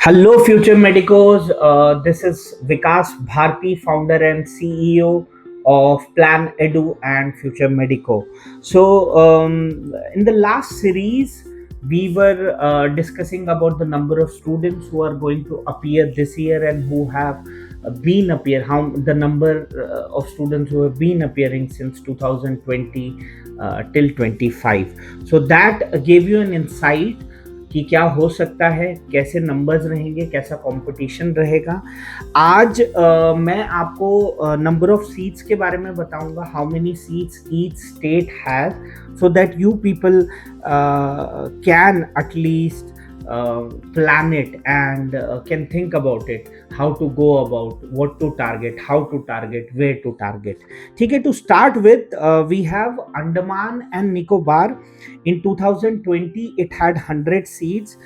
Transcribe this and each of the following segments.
Hello, future medicos. This is Vikas Bharti, founder and CEO of Plan Edu and Future Medico. In the last series, we were discussing about the number of students who are going to appear this year and who have been appear. How the number of students who have been appearing since 2020 till 25. So that gave you an insight कि क्या हो सकता है, कैसे numbers रहेंगे, कैसा competition रहेगा। आज मैं आपको नंबर ऑफ सीट्स के बारे में बताऊंगा, how many seats each state has, so that you people can at least plan it and can think about it, how to go about, what to target, how to target, where to target. ठीक है, to start with, we have Andaman and Nicobar. In 2020 it had 100 seats.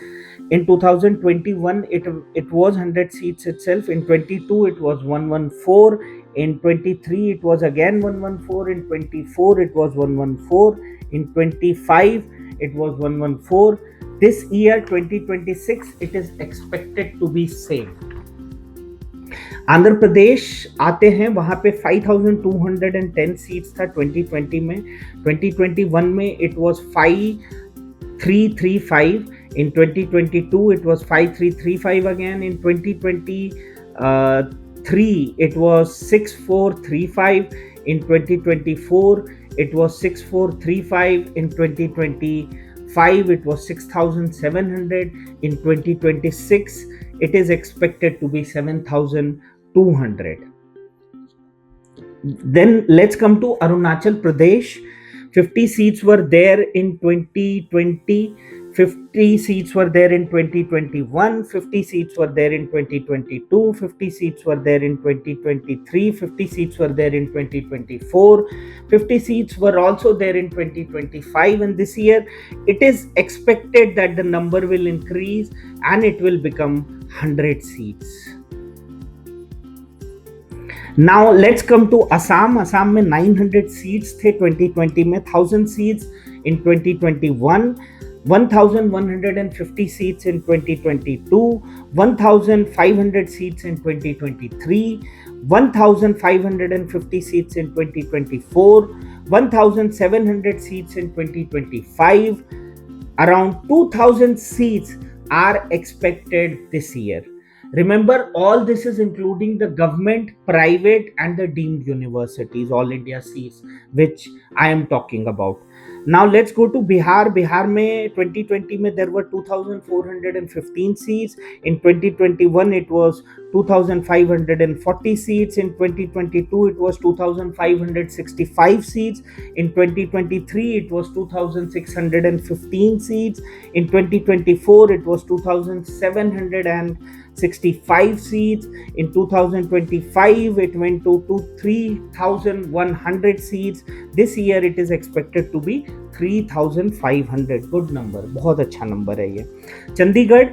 In 2021 it was 100 seats itself. In 22 it was 114. In 23 it was again 114. In 24 it was 114. In 25 it was 114. This year 2026 it is expected to be same. Andhra Pradesh आते हैं, वहां पे 5210 seats था 2020 में। 2021 में it was 5335. In 2022 it was 5335 again. In 2023 it was 6435. In 2024 it was 6435. In 2025 it was 6700. In 2026 it is expected to be 7200. Then let's come to Arunachal Pradesh. 50 seats were there in 2020. 50 seats were there in 2021. 50 seats were there in 2022. 50 seats were there in 2023. 50 seats were there in 2024. 50 seats were also there in 2025. And this year it is expected that the number will increase and it will become 100 seats. Now let's come to Assam. Assam में 900 seats थे 2020 में, 1000 seats in 2021, 1150 seats in 2022, 1500 seats in 2023, 1550 seats in 2024, 1700 seats in 2025. Around 2000 seats are expected this year. Remember, all this is including the government, private, and the deemed universities, all India seats, which I am talking about. Now let's go to Bihar. Bihar में 2020 में there were 2415 seats. In 2021 it was 2540 seats. In 2022 it was 2565 seats. In 2023 it was 2615 seats. In 2024 it was 2765 seats. In 2025 it went to 3100 seats. This year it is expected to be 3500. Good number, बहुत अच्छा number है ये। Chandigarh,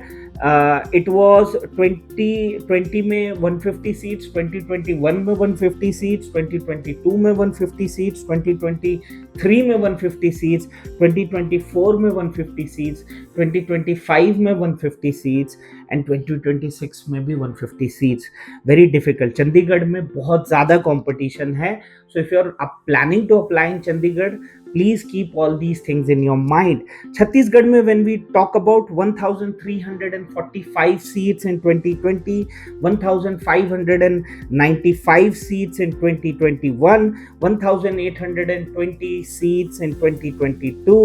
it was 2020 में 150 seats, 2021 में 150 seats, 2022 में 150 seats, 2023 में 150 seats, 2024 में 150 seats, 2025 में 150 सीट्स एंड 2026 में भी 150 सीट्स। Very difficult. चंडीगढ़ में बहुत ज़्यादा कंपटीशन है। So if you are planning to apply in Chandigarh, please keep all these things in your mind. Chhattisgarh mein, when we talk about 1345 seats in 2020, 1595 seats in 2021, 1820 seats in 2022,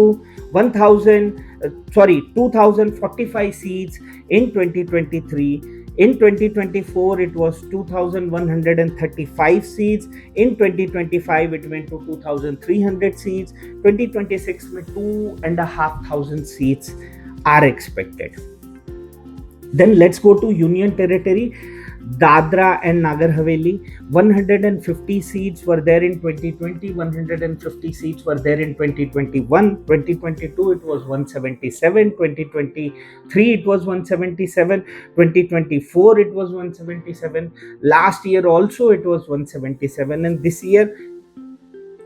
2045 seats in 2023. In 2024 it was 2135 seats. In 2025 it went to 2300 seats. 2026 में 2500 seats are expected. Then let's go to Union Territory. Dadra and Nagar Haveli, 150 seats were there in 2020, 150 seats were there in 2021, 2022 it was 177, 2023 it was 177, 2024 it was 177, last year also it was 177, and this year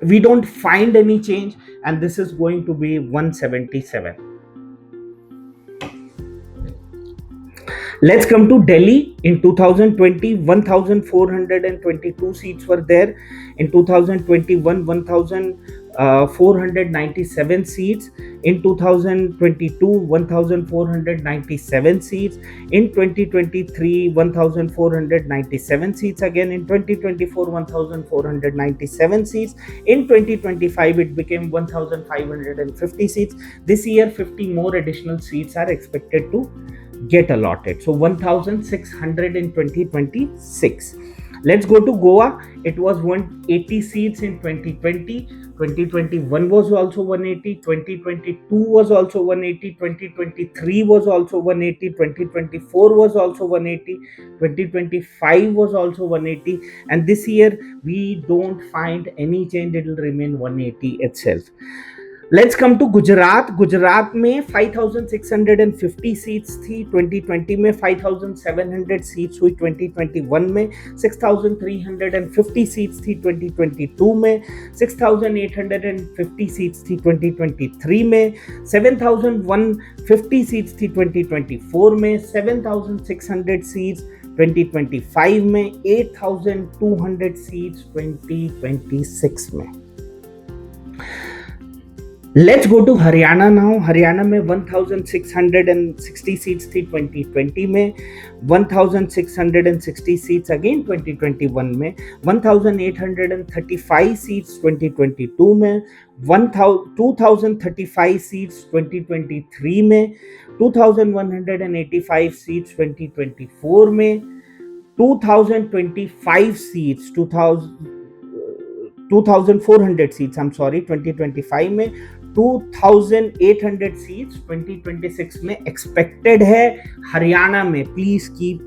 we don't find any change and this is going to be 177. Let's come to Delhi. In 2020, 1,422 seats were there. In 2021, 1,497 seats. In 2022, 1,497 seats. In 2023, 1,497 seats again. In 2024, 1,497 seats. In 2025, it became 1,550 seats. This year, 50 more additional seats are expected to get allotted. So 1,600 in 2026. Let's go to Goa. It was 180 seats in 2020. 2021 was also 180. 2022 was also 180. 2023 was also 180. 2024 was also 180. 2025 was also 180. And this year, we don't find any change. It will remain 180 itself. Let's come to Gujarat. Gujarat में 5,650 seats थी 2020 में. 5,700 seats हुई 2021 में. 6,350 seats थी 2022 में. 6,850 seats थी 2023 में. 7,150 seats थी 2024 में. 7,600 सीट्स 2025 में. 8,200 सीट्स 2026 में. Let's go to Haryana now. Haryana में 1,660 सीट्स थी 2020 में. 1,660 सीट्स अगेन 2021 में. 1,835 सीट्स 2022 में. 2,035 सीट्स 2023 में. 2,185 सीट्स 2024 में. 2,025 सीट्स 2,400 सीट्स 2025 में. 2,800 सीट्स 2026 में एक्सपेक्टेड है हरियाणा में. Please keep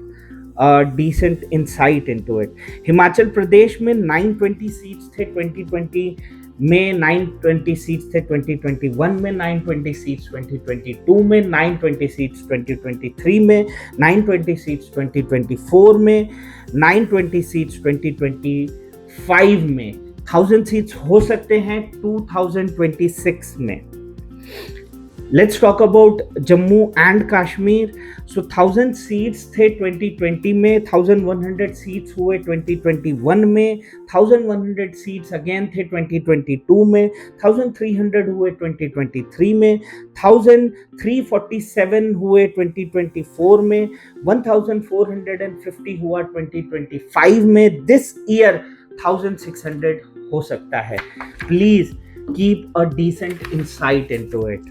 decent insight into it. Himachal Pradesh में 920 सीट्स थे 2020 में. 920 सीट्स थे 2021 में. 920 सीट्स 2022 में. 920 सीट्स 2023 में. 920 सीट्स 2024 में. 920 सीट्स 2025 में. 1,000 सीट्स हो सकते हैं 2026 में. Let's talk about Jammu and Kashmir. So 1,000 seats थे 2020 में. 1,100 सीट्स हुए 2021 में. 1,100 सीट्स अगेन थे 2022 में. 1,300 हुए 2023 में. 1,347 हुए 2024 में. 1,450 हुआ 2025 में. दिस ईयर 1,600 हो सकता है. Please keep a decent insight into it.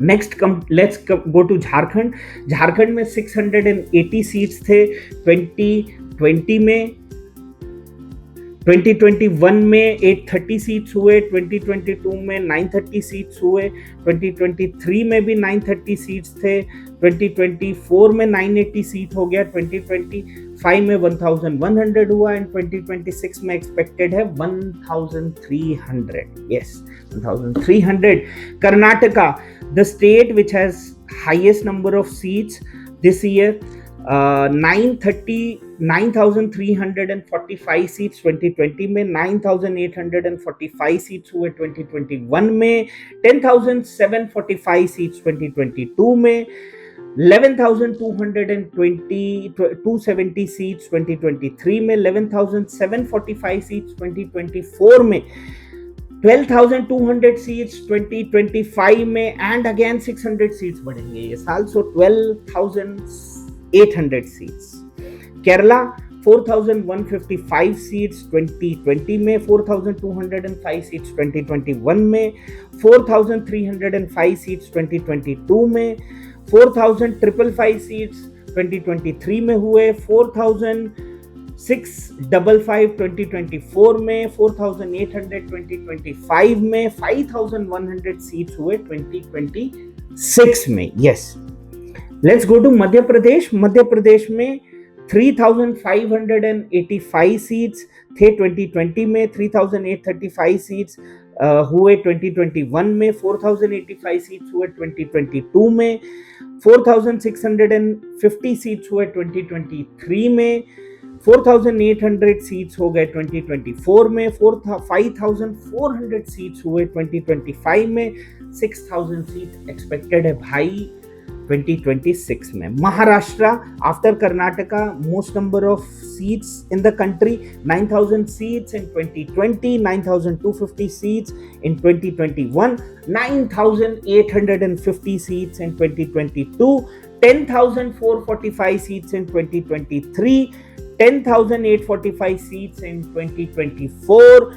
Next let's go to Jharkhand. Jharkhand में 680 सीट्स थे 2020 में. 2021 में 830 सीट्स हुए. 2022 में 930 सीट्स हुए. 2023 में भी 930 सीट्स थे. 2024 में 980 सीट हो गया. 2025 में 1,100 हुआ. एंड 2026 में एक्सपेक्टेड है 1,300. Yes, 1,300. Karnataka, the state which has highest number of seats this year. 9,345 seats 2020 में. 9,845 सीट्स हुए 2021 में. 10,745 सीट्स 2022 में. 11,270 सीट्स 2023 में. 11,745 सीट्स 2024 में. 12,200 सीट्स 2025 में. एंड अगेन 600 सीट्स बढ़ेंगे ये साल. सो 12,800 सीट्स. केरला 4,155 सीट्स 2020 में. 4,205 सीट्स 2021 में. 4,305 सीट्स 2022 में. 4,555 सीट्स 2023 में हुए. 4,655 2024 में. 4,800 2025 में. 5,100 सीट्स हुए 2026 में. Yes. Let's go to Madhya Pradesh. Madhya Pradesh में 3,585 सीट्स थे 2020 में. 3,835 सीट्स हुए 2021 में. 4,085 सीट्स हुए 2022 में. 4,650 सीट्स हुए 2023 में. 4,800 सीट्स हो गए 2024 में. 5,400 सीट्स हुए 2025 में. 6,000 सीट एक्सपेक्टेड है भाई. 2026 में। Maharashtra after Karnataka most number of seats in the country, 9,000 seats in 2020, 9,250 seats in 2021, 9,850 seats in 2022, 10,445 seats in 2023, 10,845 seats in 2024,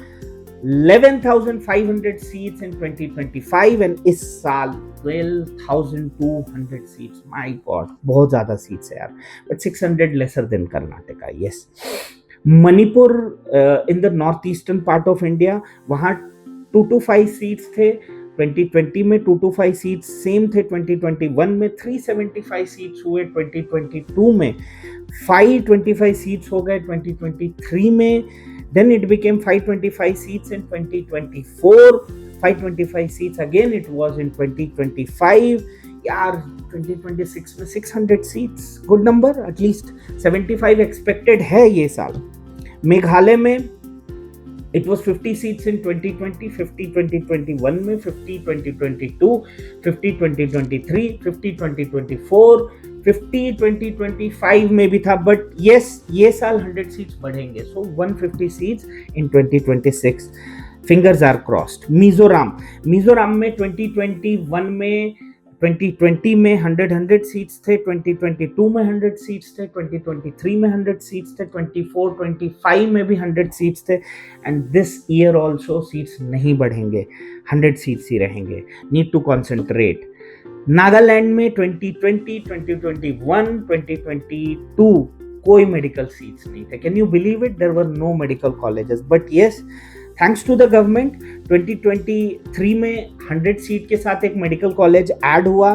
11,500 seats in 2025 and इस साल 12,200 seats. My God, बहुत ज़्यादा seats है यार, but 600 lesser than Karnataka. Yes. Manipur in the northeastern part of India, वहाँ 225 seats थे 2020 में, 225 seats same थे 2021 में, 375 सीट्स हुए 2022 में, 525 सीट्स हो गए 2023 में, then it became 525 seats in 2024, 525 seats again it was in 2025. यार 2026 में 600 seats, good number, at least 75 expected है ये साल। मेघालय में it was 50 seats in 2020, 50 2021 में, 50 2022, 50 2023, 50 2024, 50 2025 में भी था, बट yes ये साल 100 सीट्स बढ़ेंगे, so 150 seats in 2026, fingers are crossed। Mizoram में 2021 में 2020 में 100 सीट्स थे, 2022 में 100 सीट्स थे, 2023 में 100 सीट्स थे, 24 25 में भी 100 सीट्स थे, and this year also seats नहीं बढ़ेंगे, 100 सीट्स ही रहेंगे, नीड टू कॉन्सेंट्रेट। नागालैंड में 2020, 2021, 2022 कोई मेडिकल सीट्स नहीं थे, can you believe it, there were no medical colleges, but yes thanks to the government 2023 में 100 सीट के साथ एक मेडिकल कॉलेज ऐड हुआ,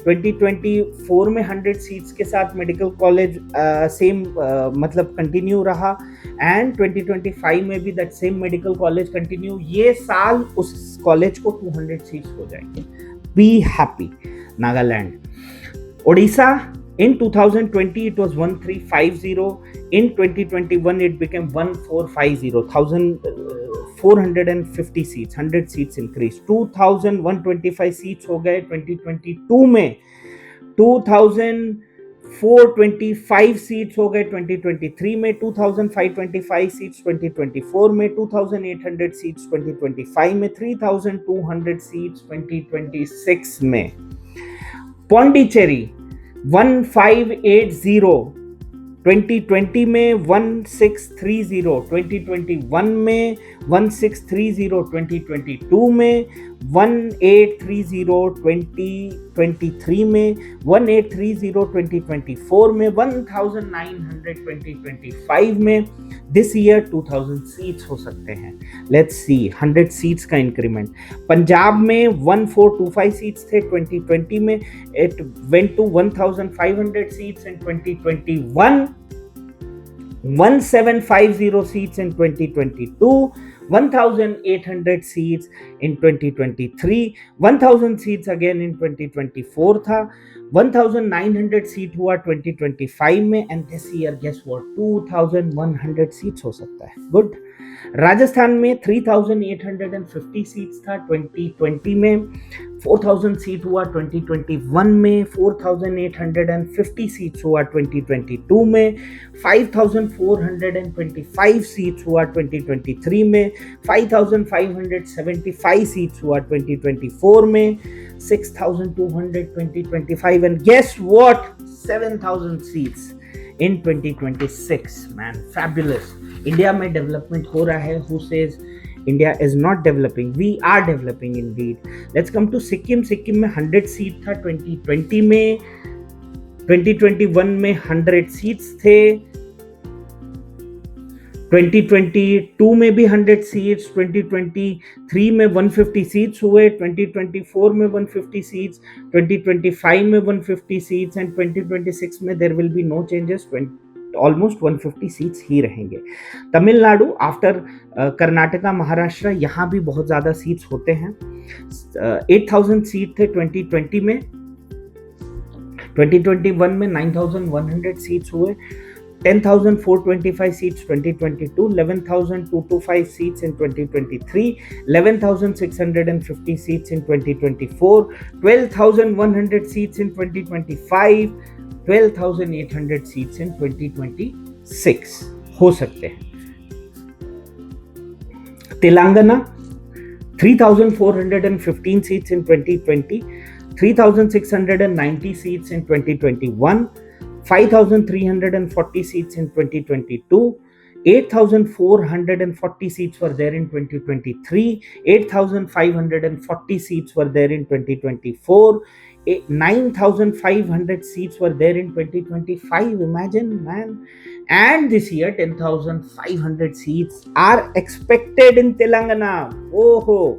2024 में 100 सीट्स के साथ मेडिकल कॉलेज सेम मतलब कंटिन्यू रहा, एंड 2025 में भी that same medical college continue, ये साल उस कॉलेज को 200 सीट्स हो जाएंगे। Be happy Nagaland. Odisha in 2020 it was 1350, in 2021 it became 1450, 1450 seats, 100 seats increased, 2125 seats हो गए 2022 में, 2425 seats हो गए 2023 में, 2525 seats 2024 में, 2800 seats 2025 में, 3200 seats 2026 में। पौंडीचेरी 1580, 2020 में 1630, 2021 में 1630, 2022 में 1830, 2023 में 1830, 2024 में 1900, 2025 में, दिस ईयर 2000 सीट्स हो सकते हैं, लेट्स सी 100 सीट्स का इंक्रीमेंट। पंजाब में 1425 सीट्स थे 2020 में, it went to 1500 seats in 2021, 1750 seats in 2022, 1800 seats in 2023, 1000 seats again in 2024 था, 1900 सीट हुआ 2025 में, and this year guess what 2100 seats हो सकता है, गुड। राजस्थान में 3850 सीट्स था 2020 में, 4000 सीट हुआ 2021 में, 4850 सीट्स हुआ 2022 में, 5425 सीट्स हुआ 2023 में, 5575 सीट्स हुआ 2024 में, 6200 2025, and guess what, 7000 seats in 2026, man, fabulous। India में डेवलपमेंट हो रहा है, who says India is not developing, we are developing indeed। Let's come to Sikkim. Sikkim में 100 सीट था 2020 में, 2021 में 100 सीट्स थे, 2022 में भी 100 सीट्स, 2023 में 150 सीट्स हुए, 2024 में 150 सीट्स, 2025 में 150 सीट्स, एंड 2026 में there will be no changes, almost 150 seats ही रहेंगे। तमिलनाडु आफ्टर कर्नाटका महाराष्ट्र, यहाँ भी बहुत ज़्यादा सीट्स होते हैं, 8000 सीट थे 2020 में, 2021 में 9100 सीट्स हुए, 10,425 seats 2022, 11,225 seats in 2023, 11,650 seats in 2024, 12,100 seats in 2025, 12,800 seats in 2026 हो सकते हैं. Telangana 3,415 seats in 2020, 3,690 seats in 2021, 5,340 seats in 2022, 8,440 seats were there in 2023, 8,540 seats were there in 2024, 9,500 seats were there in 2025. Imagine, man. And this year, 10,500 seats are expected in Telangana. Oh,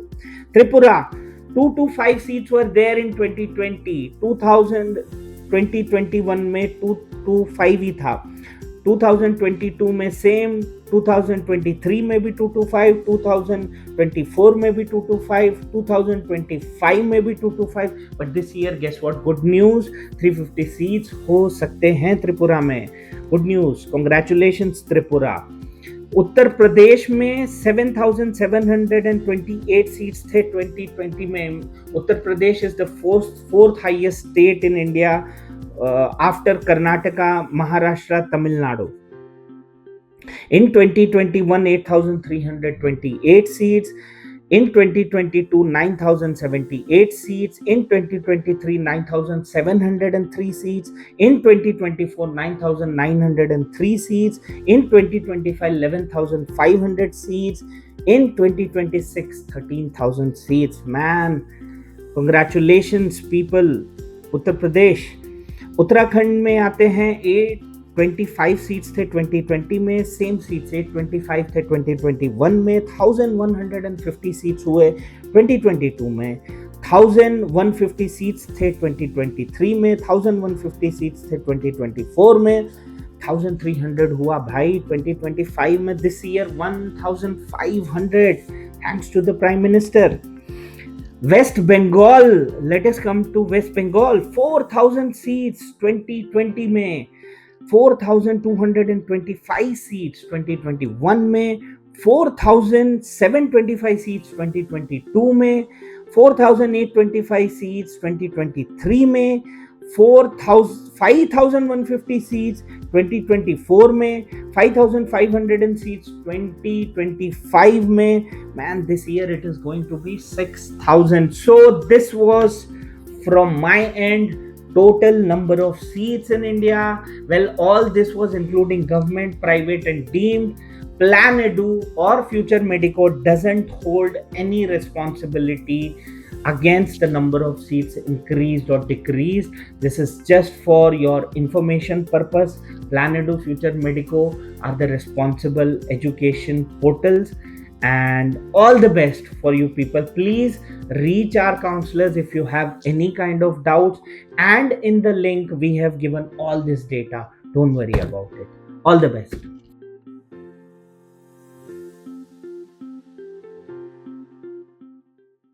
Tripura, 225 seats were there in 2020. 2021 में 225 ही था. 2022 में same, 2023 में भी 225, 2024 में भी 225, 2025 में भी 225. But this year guess what, good news, 350 seats हो सकते हैं त्रिपुरा में. Good news, congratulations Tripura. Uttar Pradesh में 7,728 सीट्स थे 2020 में. Uttar Pradesh is the fourth highest state in India after Karnataka, Maharashtra, Tamil Nadu. In 2021, 8,328 seats. In 2022, 9,078 seats. In 2023, 9,703 seats. In 2024, 9,903 seats. In 2025, 11,500 seats. In 2026, 13,000 seats. Man, congratulations people. Uttar Pradesh. Uttarakhand में आते हैं 825 सीट्स थे 2020 में, सेम सीट्स 825 थे 2021 में, 1150 सीट्स हुए 2022 में, 1150 सीट्स थे 2023 में, 1150 सीट्स थे 2024 में, 1300 हुआ भाई 2025 में. This year 1500 thanks to the prime minister. West Bengal, let us come to West Bengal. 4,000 seats 2020 में, 4,225 seats 2021 में, 4,725 seats 2022 में, 4,825 seats 2023 में, 5,150 seats 2024 में, 5,500 seats 2025 में. Man, this year it is going to be 6,000. So this was from my end, total number of seats in India. Well, all this was including government, private and deemed. Plan Edu or Future Medico doesn't hold any responsibility against the number of seats increased or decreased. This is just for your information purpose. Plan Edu, Future Medico are the responsible education portals. And all the best for you people. Please reach our counselors if you have any kind of doubts, and in the link we have given all this data. Don't worry about it. All the best.